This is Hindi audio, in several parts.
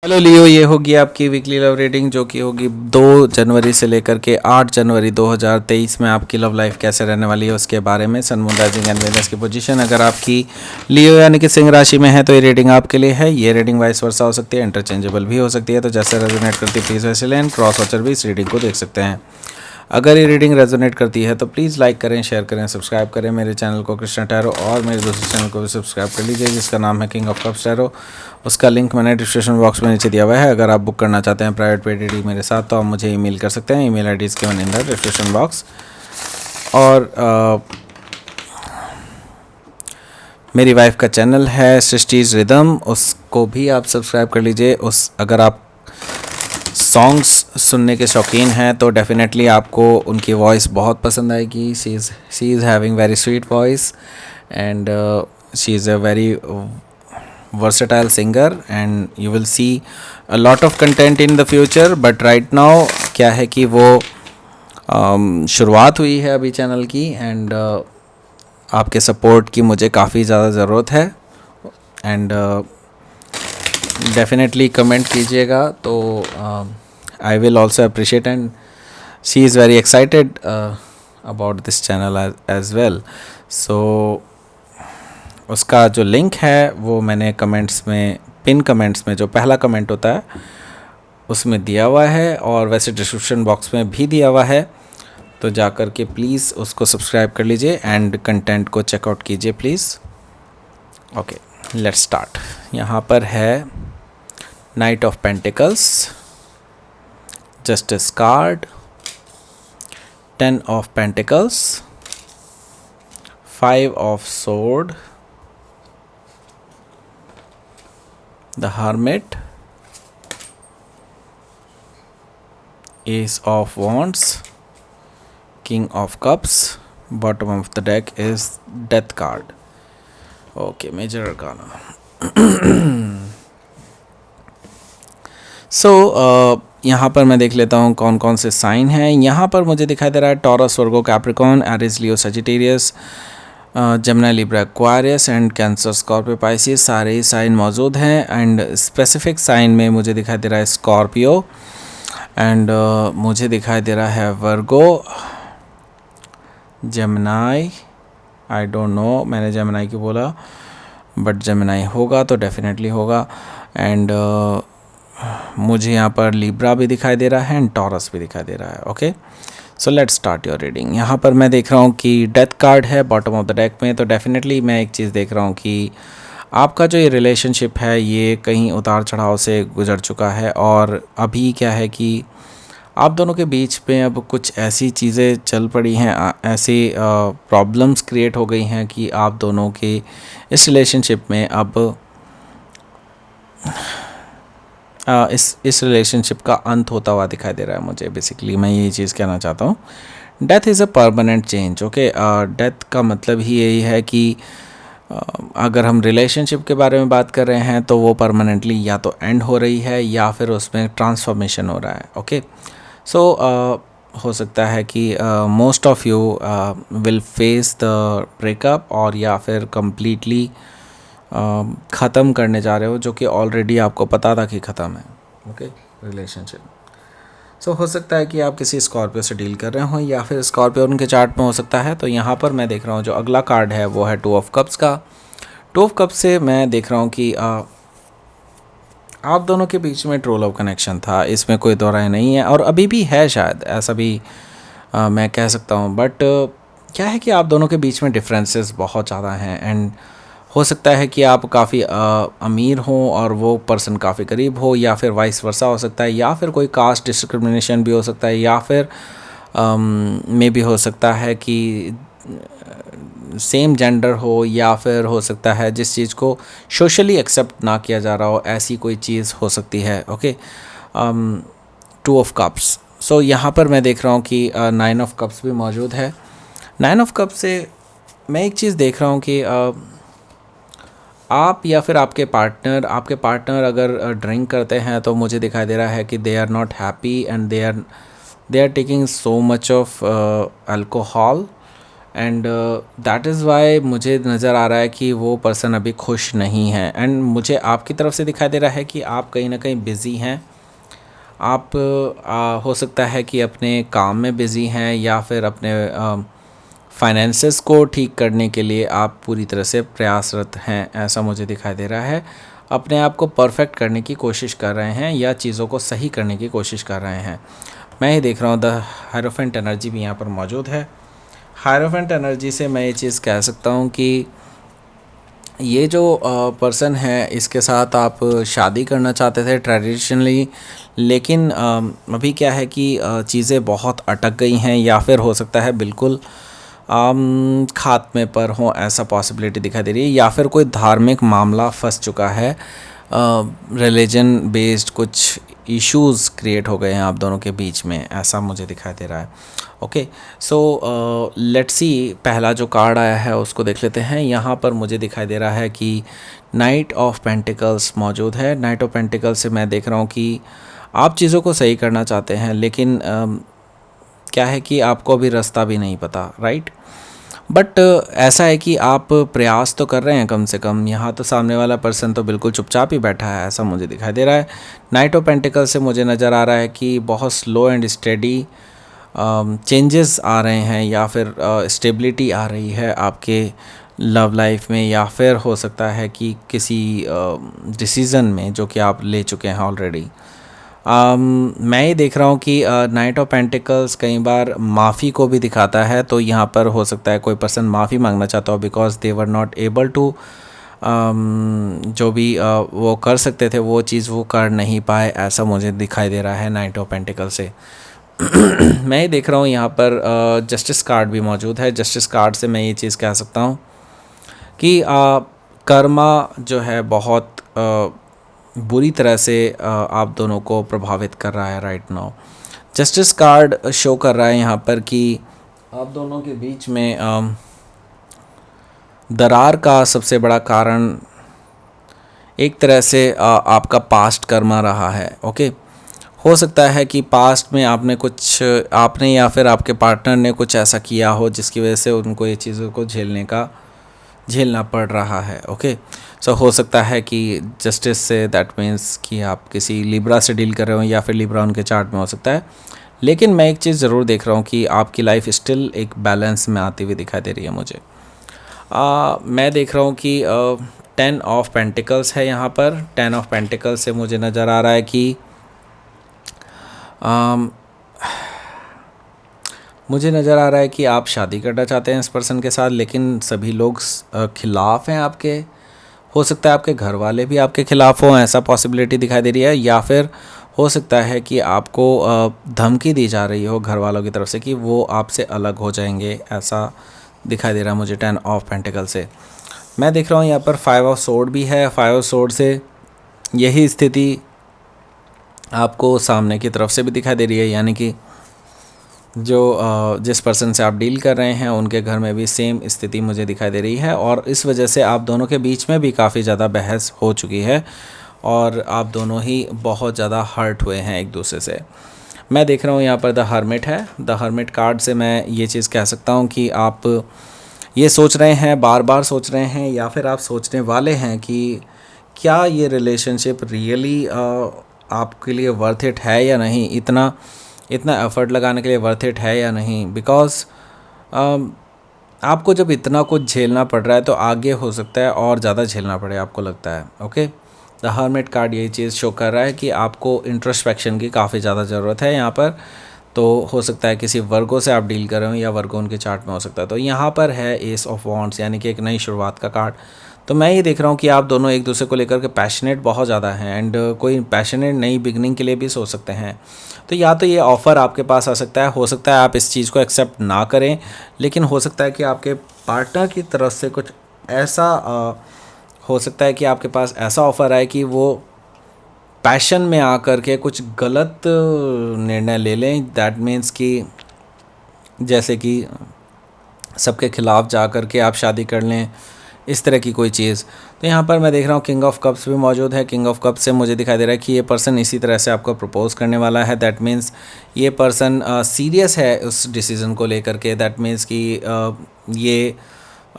हेलो लियो, ये होगी आपकी वीकली लव रीडिंग जो कि होगी 2 जनवरी से लेकर के 8 जनवरी 2023 में आपकी लव लाइफ कैसे रहने वाली है उसके बारे में। Sun moon rising and Venus की पोजीशन अगर आपकी लियो यानी कि सिंह राशि में है तो ये रीडिंग आपके लिए है। ये रीडिंग वाइस वर्सा हो सकती है, इंटरचेंजेबल भी हो सकती है, तो जैसे रेजोनेट करती है प्लीज़ वैसे लें। क्रॉस वॉचर भी इस रीडिंग को देख सकते हैं। अगर ये रीडिंग रेजोनेट करती है तो प्लीज़ लाइक करें, शेयर करें, सब्सक्राइब करें मेरे चैनल को कृष्णा टैरो, और मेरे दूसरे चैनल को भी सब्सक्राइब कर लीजिए जिसका नाम है किंग ऑफ कप्स टैरो। उसका लिंक मैंने डिस्क्रिप्शन बॉक्स में नीचे दिया हुआ है। अगर आप बुक करना चाहते हैं प्राइवेट पेड रीडिंग मेरे साथ तो आप मुझे ईमेल कर सकते हैं। ईमेल आईडी इसके इन द डिस्क्रिप्शन बॉक्स। और मेरी वाइफ का चैनल है सृष्टिज रिदम, उसको भी आप सब्सक्राइब कर लीजिए। अगर आप सॉन्ग्स सुनने के शौकीन हैं तो डेफिनेटली आपको उनकी वॉइस बहुत पसंद आएगी। She is having very sweet voice and she is a very versatile singer and you will see a lot of content in the future, but right now क्या है कि वो शुरुआत हुई है अभी चैनल की एंड आपके सपोर्ट की मुझे काफ़ी ज़्यादा ज़रूरत है एंड डेफिनेटली कमेंट कीजिएगा तो I will also appreciate and she is very excited about this channel as well. So उसका जो लिंक है वो मैंने कमेंट्स में, पिन कमेंट्स में जो पहला कमेंट होता है उसमें दिया हुआ है, और वैसे डिस्क्रिप्शन बॉक्स में भी दिया हुआ है, तो जा कर के प्लीज़ उसको सब्सक्राइब कर लीजिए एंड कंटेंट को चेकआउट कीजिए प्लीज़। Okay, let's start. यहाँ पर है night of pentacles, justice card, 10 of pentacles, 5 of sword, the hermit, ace of wands, king of cups, bottom of the deck is death card. Okay, major arcana. So यहाँ पर मैं देख लेता हूँ कौन कौन से साइन हैं। यहाँ पर मुझे दिखाई दे रहा है Taurus, Virgo, Capricorn, Aries, Leo, Sagittarius, Jamuna, Libra, Aquarius and Cancer, Scorpio, Pisces, सारे ही साइन मौजूद हैं। एंड स्पेसिफिक साइन में मुझे दिखाई दे रहा है स्कॉर्पियो एंड मुझे दिखाई दे रहा है वर्गो, जमुनाई, आई डोंट नो मैंने जमुनाई क्यों बोला, बट जमुनाई होगा तो डेफिनेटली होगा। एंड मुझे यहाँ पर लिब्रा भी दिखाई दे रहा है एंड टॉरस भी दिखाई दे रहा है। Okay, so let's start your reading. यहाँ पर मैं देख रहा हूँ कि डेथ कार्ड है बॉटम ऑफ द डेक में, तो डेफिनेटली मैं एक चीज़ देख रहा हूँ कि आपका जो ये रिलेशनशिप है ये कहीं उतार चढ़ाव से गुजर चुका है, और अभी क्या है कि आप दोनों के बीच में अब कुछ ऐसी चीज़ें चल पड़ी हैं, ऐसी प्रॉब्लम्स क्रिएट हो गई हैं कि आप दोनों के इस रिलेशनशिप में अब इस रिलेशनशिप का अंत होता हुआ दिखाई दे रहा है मुझे। बेसिकली मैं ये चीज़ कहना चाहता हूँ, death is a permanent change. Okay, death का मतलब ही यही है कि अगर हम रिलेशनशिप के बारे में बात कर रहे हैं तो वो परमानेंटली या तो एंड हो रही है या फिर उसमें ट्रांसफॉर्मेशन हो रहा है। ओके, सो हो सकता है कि most of you will face the breakup, और या फिर कम्प्लीटली ख़त्म करने जा रहे हो, जो कि ऑलरेडी आपको पता था कि ख़त्म है। Okay, relationship. सो हो सकता है कि आप किसी स्कॉर्पियो से डील कर रहे हो या फिर स्कॉर्पियो उनके चार्ट में हो सकता है। तो यहाँ पर मैं देख रहा हूँ जो अगला कार्ड है वो है 2 ऑफ कप्स का। 2 ऑफ कप्स से मैं देख रहा हूँ कि आप दोनों के बीच में ट्रू लव कनेक्शन था, इसमें कोई दो राय नहीं है, और अभी भी है, शायद ऐसा भी मैं कह सकता हूँ। बट क्या है कि आप दोनों के बीच में डिफरेंसेस बहुत ज़्यादा हैं, एंड हो सकता है कि आप काफ़ी अमीर हो और वो पर्सन काफ़ी गरीब हो, या फिर वाइस वर्सा हो सकता है, या फिर कोई कास्ट डिस्क्रिमिनेशन भी हो सकता है, या फिर मे भी हो सकता है कि सेम जेंडर हो, या फिर हो सकता है जिस चीज़ को सोशली एक्सेप्ट ना किया जा रहा हो, ऐसी कोई चीज़ हो सकती है। Okay, 2 of cups. सो यहाँ पर मैं देख रहा हूँ कि 9 ऑफ कप्स भी मौजूद है। 9 ऑफ कप्स से मैं एक चीज़ देख रहा हूँ कि आप या फिर आपके पार्टनर अगर ड्रिंक करते हैं तो मुझे दिखाई दे रहा है कि they are not happy and they are taking so much of alcohol and that is why मुझे नज़र आ रहा है कि वो पर्सन अभी खुश नहीं है। एंड मुझे आपकी तरफ से दिखाई दे रहा है कि आप कहीं ना कहीं बिज़ी हैं। आप हो सकता है कि अपने काम में बिज़ी हैं, या फिर अपने फाइनेंसेस को ठीक करने के लिए आप पूरी तरह से प्रयासरत हैं, ऐसा मुझे दिखाई दे रहा है। अपने आप को परफेक्ट करने की कोशिश कर रहे हैं या चीज़ों को सही करने की कोशिश कर रहे हैं। मैं ये देख रहा हूँ द हायरोफेंट एनर्जी भी यहाँ पर मौजूद है। हायरोफेंट एनर्जी से मैं ये चीज़ कह सकता हूँ कि ये जो पर्सन है, इसके साथ आप शादी करना चाहते थे ट्रेडिशनली, लेकिन अभी क्या है कि चीज़ें बहुत अटक गई हैं, या फिर हो सकता है बिल्कुल खात्मे पर हो, ऐसा पॉसिबिलिटी दिखाई दे रही है। या फिर कोई धार्मिक मामला फंस चुका है, रिलीजन बेस्ड कुछ इश्यूज़ क्रिएट हो गए हैं आप दोनों के बीच में, ऐसा मुझे दिखाई दे रहा है। ओके, सो लेट्स सी, पहला जो कार्ड आया है उसको देख लेते हैं। यहाँ पर मुझे दिखाई दे रहा है कि नाइट ऑफ पेंटिकल्स मौजूद है। नाइट ऑफ पेंटिकल्स से मैं देख रहा हूँ कि आप चीज़ों को सही करना चाहते हैं, लेकिन क्या है कि आपको अभी रास्ता भी नहीं पता, राइट। बट ऐसा है कि आप प्रयास तो कर रहे हैं कम से कम। यहाँ तो सामने वाला पर्सन तो बिल्कुल चुपचाप ही बैठा है, ऐसा मुझे दिखाई दे रहा है। नाइट ऑफ पेंटिकल से मुझे नज़र आ रहा है कि बहुत स्लो एंड स्टेडी चेंजेस आ रहे हैं, या फिर स्टेबिलिटी आ रही है आपके लव लाइफ में, या फिर हो सकता है कि किसी डिसीज़न में जो कि आप ले चुके हैं ऑलरेडी। मैं ये देख रहा हूँ कि नाइट ऑफ पेंटिकल्स कई बार माफ़ी को भी दिखाता है। तो यहाँ पर हो सकता है कोई पर्सन माफ़ी मांगना चाहता हो because they were not able to, जो भी वो कर सकते थे वो चीज़ वो कर नहीं पाए, ऐसा मुझे दिखाई दे रहा है नाइट ऑफ पेंटिकल से। मैं ये देख रहा हूँ यहाँ पर जस्टिस कार्ड भी मौजूद है। जस्टिस कार्ड से मैं ये चीज़ कह सकता हूँ कि कर्मा जो है बहुत बुरी तरह से आप दोनों को प्रभावित कर रहा है right now. Justice card show कर रहा है यहाँ पर कि आप दोनों के बीच में दरार का सबसे बड़ा कारण एक तरह से आपका पास्ट कर्मा रहा है। ओके, हो सकता है कि पास्ट में आपने या फिर आपके पार्टनर ने कुछ ऐसा किया हो जिसकी वजह से उनको ये चीज़ों को झेलना पड़ रहा है। ओके, सो हो सकता है कि जस्टिस से दैट मीन्स कि आप किसी लिब्रा से डील कर रहे हो, या फिर लिब्रा उनके चार्ट में हो सकता है। लेकिन मैं एक चीज़ ज़रूर देख रहा हूँ कि आपकी लाइफ स्टिल एक बैलेंस में आती हुई दिखाई दे रही है मुझे। मैं देख रहा हूँ कि 10 ऑफ पेंटिकल्स है यहाँ पर। 10 ऑफ पेंटिकल्स से मुझे नज़र आ रहा है कि मुझे नज़र आ रहा है कि आप शादी करना चाहते हैं इस पर्सन के साथ, लेकिन सभी लोग खिलाफ़ हैं आपके। हो सकता है आपके घर वाले भी आपके ख़िलाफ़ हों, ऐसा पॉसिबिलिटी दिखाई दे रही है। या फिर हो सकता है कि आपको धमकी दी जा रही हो घर वालों की तरफ से कि वो आपसे अलग हो जाएंगे, ऐसा दिखाई दे रहा है मुझे 10 ऑफ पेंटिकल से। मैं देख रहा हूँ यहाँ पर 5 ऑफ सोर्ड भी है। 5 ऑफ सोर्ड से यही स्थिति आपको सामने की तरफ से भी दिखाई दे रही है, यानी कि जिस पर्सन से आप डील कर रहे हैं उनके घर में भी सेम स्थिति मुझे दिखाई दे रही है। और इस वजह से आप दोनों के बीच में भी काफ़ी ज़्यादा बहस हो चुकी है, और आप दोनों ही बहुत ज़्यादा हर्ट हुए हैं एक दूसरे से। मैं देख रहा हूँ यहाँ पर द हर्मिट है। द हर्मिट कार्ड से मैं ये चीज़ कह सकता हूँ कि आप ये सोच रहे हैं, बार बार सोच रहे हैं, या फिर आप सोचने वाले हैं कि क्या ये रिलेशनशिप रियली आपके लिए वर्थ इट है या नहीं, इतना एफ़र्ट लगाने के लिए वर्थ इट है या नहीं। बिकॉज़ आपको जब इतना कुछ झेलना पड़ रहा है तो आगे हो सकता है और ज़्यादा झेलना पड़े, आपको लगता है। ओके, द हर्मिट कार्ड यही चीज़ शो कर रहा है कि आपको इंट्रोस्पेक्शन की काफ़ी ज़्यादा ज़रूरत है यहाँ पर। तो हो सकता है किसी वर्गो से आप डील कर रहे हो, या वर्गो उनके चार्ट में हो सकता है। तो यहाँ पर है एस ऑफ वॉन्ड्स, यानी कि एक नई शुरुआत का कार्ड। तो मैं ये देख रहा हूँ कि आप दोनों एक दूसरे को लेकर के पैशनेट बहुत ज़्यादा हैं, एंड कोई पैशनेट नई बिगनिंग के लिए भी सोच सकते हैं। तो या तो ये ऑफ़र आपके पास आ सकता है, हो सकता है आप इस चीज़ को एक्सेप्ट ना करें, लेकिन हो सकता है कि आपके पार्टनर की तरफ से कुछ ऐसा हो सकता है कि आपके पास ऐसा ऑफ़र आए कि वो पैशन में आकर के कुछ गलत निर्णय ले लें। दैट मीन्स कि जैसे कि सबके खिलाफ जा कर के आप शादी कर लें, इस तरह की कोई चीज़। तो यहाँ पर मैं देख रहा हूँ किंग ऑफ कप्स भी मौजूद है। किंग ऑफ कप्स से मुझे दिखाई दे रहा है कि ये पर्सन इसी तरह से आपको प्रपोज करने वाला है। दैट मीन्स ये पर्सन सीरियस है उस डिसीज़न को लेकर के। दैट मीन्स कि ये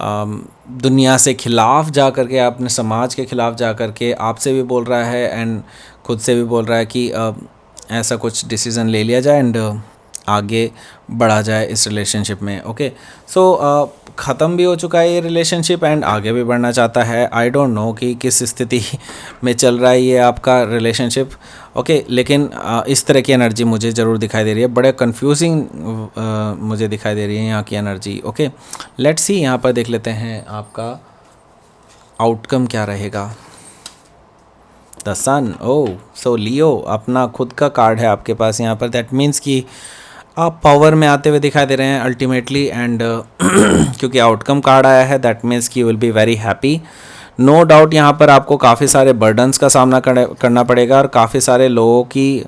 दुनिया से खिलाफ जा कर के, अपने समाज के खिलाफ जा कर के आपसे भी बोल रहा है एंड खुद से भी बोल रहा है कि ऐसा कुछ डिसीज़न ले लिया जाए एंड आगे बढ़ा जाए इस रिलेशनशिप में। ओके, सो ख़त्म भी हो चुका है ये रिलेशनशिप एंड आगे भी बढ़ना चाहता है। आई डोंट नो कि किस स्थिति में चल रहा है ये आपका रिलेशनशिप। ओके, लेकिन इस तरह की एनर्जी मुझे ज़रूर दिखाई दे रही है। बड़े कंफ्यूजिंग मुझे दिखाई दे रही है यहाँ की एनर्जी। ओके, लेट्स सी, यहाँ पर देख लेते हैं आपका आउटकम क्या रहेगा। द सन, ओह सो लियो, अपना खुद का कार्ड है आपके पास यहाँ पर। दैट मीन्स कि आप पावर में आते हुए दिखाई दे रहे हैं अल्टीमेटली एंड क्योंकि आउटकम कार्ड आया है दैट मीन्स कि you will be very happy. No doubt यहाँ पर आपको काफ़ी सारे बर्डन्स का सामना करना पड़ेगा और काफ़ी सारे लोगों की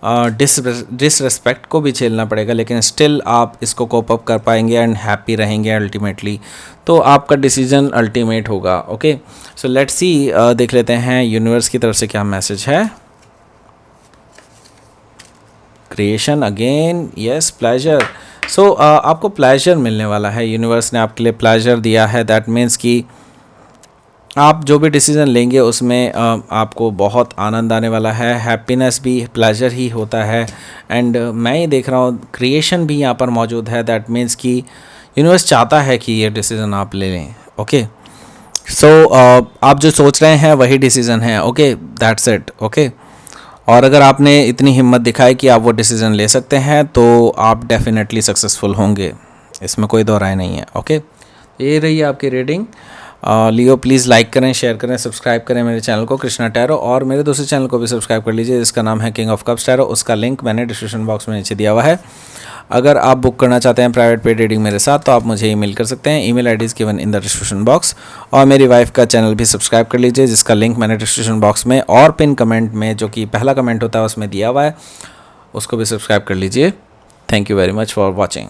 डिसरिस्पेक्ट को भी झेलना पड़ेगा, लेकिन स्टिल आप इसको कोप अप कर पाएंगे एंड हैप्पी रहेंगे अल्टीमेटली। तो आपका डिसीजन अल्टीमेट होगा। ओके, सो लेट्स सी, देख लेते हैं यूनिवर्स की तरफ से क्या मैसेज है। Creation again, yes, pleasure. So आपको प्लेजर मिलने वाला है। यूनिवर्स ने आपके लिए प्लेजर दिया है। दैट मीन्स कि आप जो भी डिसीज़न लेंगे उसमें आपको बहुत आनंद आने वाला है। हैप्पीनेस भी प्लेजर ही होता है एंड मैं ये देख रहा हूँ क्रिएशन भी यहाँ पर मौजूद है। दैट मीन्स कि यूनिवर्स चाहता है कि ये डिसीज़न आप ले लें। ओके, सो आप जो सोच रहे हैं वही डिसीज़न है। Okay, that's it. ओके, और अगर आपने इतनी हिम्मत दिखाई कि आप वो डिसीज़न ले सकते हैं तो आप डेफिनेटली सक्सेसफुल होंगे, इसमें कोई दो राय नहीं है। ओके, ये रही आपकी रीडिंग। लियो प्लीज़ लाइक करें, शेयर करें, सब्सक्राइब करें मेरे चैनल को कृष्णा टैरो, और मेरे दूसरे चैनल को भी सब्सक्राइब कर लीजिए जिसका नाम है किंग ऑफ कप्स टैरो। उसका लिंक मैंने डिस्क्रिप्शन बॉक्स में नीचे दिया हुआ है। अगर आप बुक करना चाहते हैं प्राइवेट पेड रीडिंग मेरे साथ तो आप मुझे ईमेल कर सकते हैं। Email ID is given in the description box. और मेरी वाइफ का चैनल भी सब्सक्राइब कर लीजिए जिसका लिंक मैंने डिस्क्रिप्शन बॉक्स में और पिन कमेंट में, जो कि पहला कमेंट होता है, उसमें दिया हुआ है। उसको भी सब्सक्राइब कर लीजिए। Thank you very much for watching.